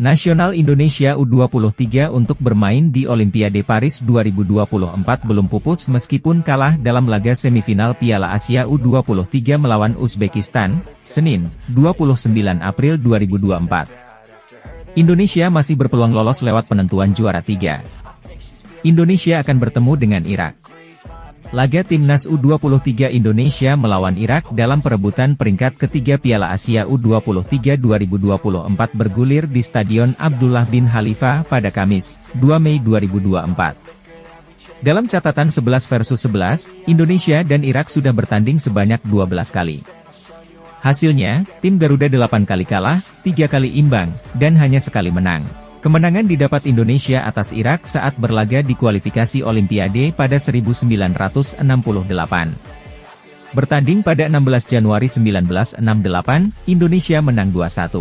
Nasional Indonesia U23 untuk bermain di Olimpiade Paris 2024 belum pupus meskipun kalah dalam laga semifinal Piala Asia U23 melawan Uzbekistan, Senin, 29 April 2024. Indonesia masih berpeluang lolos lewat penentuan juara 3. Indonesia akan bertemu dengan Irak. Laga Timnas U23 Indonesia melawan Irak dalam perebutan peringkat ketiga Piala Asia U23 2024 bergulir di Stadion Abdullah bin Khalifa pada Kamis, 2 Mei 2024. Dalam catatan 11 versus 11, Indonesia dan Irak sudah bertanding sebanyak 12 kali. Hasilnya, tim Garuda 8 kali kalah, 3 kali imbang, dan hanya sekali menang. Kemenangan didapat Indonesia atas Irak saat berlaga di kualifikasi Olimpiade pada 1968. Bertanding pada 16 Januari 1968, Indonesia menang 2-1.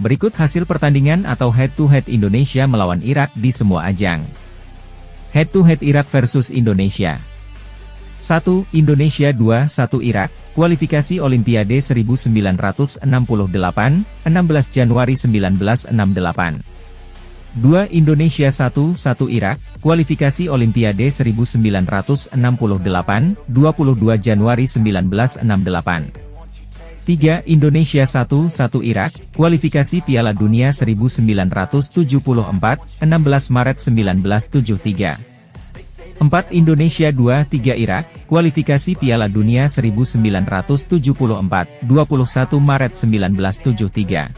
Berikut hasil pertandingan atau head-to-head Indonesia melawan Irak di semua ajang. Head-to-head Irak versus Indonesia. 1. Indonesia 2-1 Irak, kualifikasi Olimpiade 1968, 16 Januari 1968. 2. Indonesia 1-1 Irak, kualifikasi Olimpiade 1968, 22 Januari 1968. 3. Indonesia 1-1 Irak, kualifikasi Piala Dunia 1974, 16 Maret 1973. 4. Indonesia 2-3 Irak, kualifikasi Piala Dunia 1974, 21 Maret 1973.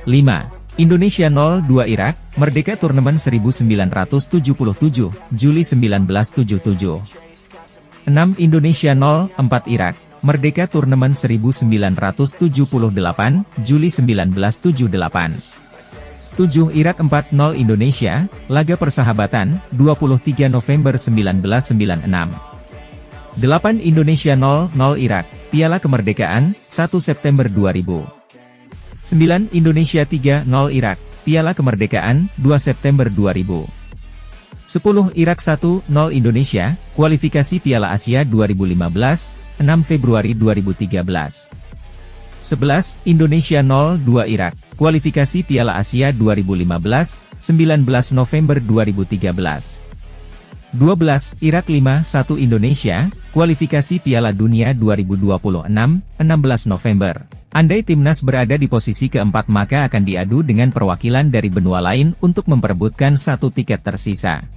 5. Indonesia 0-2 Irak, merdeka turnamen 1977, Juli 1977. 6. Indonesia 0-4 Irak, merdeka turnamen 1978, Juli 1978. 7. Irak 4-0 Indonesia, laga persahabatan, 23 November 1996. 8. Indonesia 0-0 Irak, Piala Kemerdekaan, 1 September 2000. 9. Indonesia 3-0 Irak, Piala Kemerdekaan, 2 September 2000. 10. Irak 1-0 Indonesia, kualifikasi Piala Asia 2015, 6 Februari 2013. 11. Indonesia 0-2 Irak, kualifikasi Piala Asia 2015, 19 November 2013. 12. Irak 5-1 Indonesia, kualifikasi Piala Dunia 2026, 16 November. Andai timnas berada di posisi keempat maka akan diadu dengan perwakilan dari benua lain untuk memperebutkan satu tiket tersisa.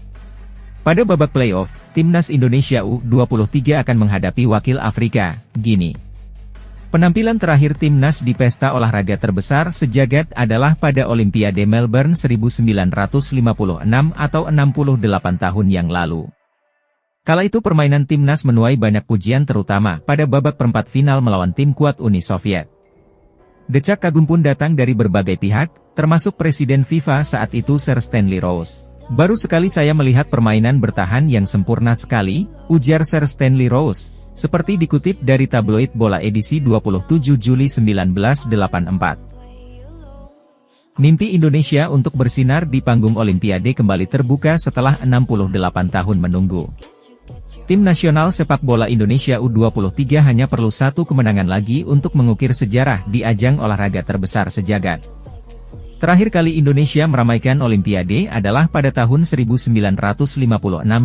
Pada babak playoff, timnas Indonesia U23 akan menghadapi wakil Afrika, Guinea. Penampilan terakhir timnas di pesta olahraga terbesar sejagat adalah pada Olimpiade Melbourne 1956 atau 68 tahun yang lalu. Kala itu permainan timnas menuai banyak pujian terutama pada babak perempat final melawan tim kuat Uni Soviet. Decak kagum pun datang dari berbagai pihak, termasuk Presiden FIFA saat itu Sir Stanley Rose. Baru sekali saya melihat permainan bertahan yang sempurna sekali, ujar Sir Stanley Rose. Seperti dikutip dari tabloid Bola edisi 27 Juli 1984. Mimpi Indonesia untuk bersinar di panggung Olimpiade kembali terbuka setelah 68 tahun menunggu. Tim nasional sepak bola Indonesia U23 hanya perlu satu kemenangan lagi untuk mengukir sejarah di ajang olahraga terbesar sejagat. Terakhir kali Indonesia meramaikan Olimpiade adalah pada tahun 1956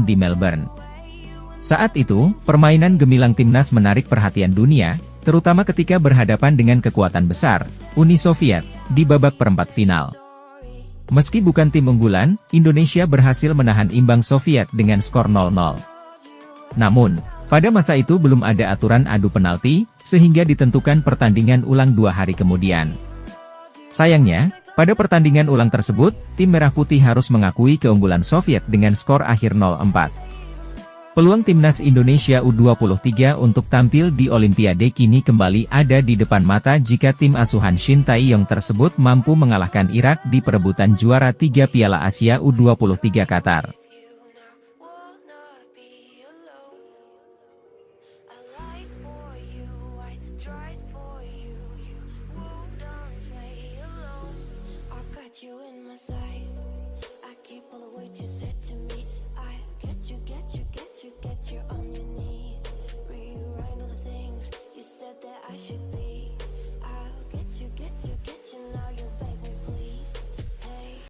di Melbourne. Saat itu, permainan gemilang timnas menarik perhatian dunia, terutama ketika berhadapan dengan kekuatan besar, Uni Soviet, di babak perempat final. Meski bukan tim unggulan, Indonesia berhasil menahan imbang Soviet dengan skor 0-0. Namun, pada masa itu belum ada aturan adu penalti, sehingga ditentukan pertandingan ulang 2 hari kemudian. Sayangnya, pada pertandingan ulang tersebut, tim Merah Putih harus mengakui keunggulan Soviet dengan skor akhir 0-4. Peluang timnas Indonesia U23 untuk tampil di Olimpiade kini kembali ada di depan mata jika tim asuhan Shin Tae-yong tersebut mampu mengalahkan Irak di perebutan juara 3 Piala Asia U23 Qatar.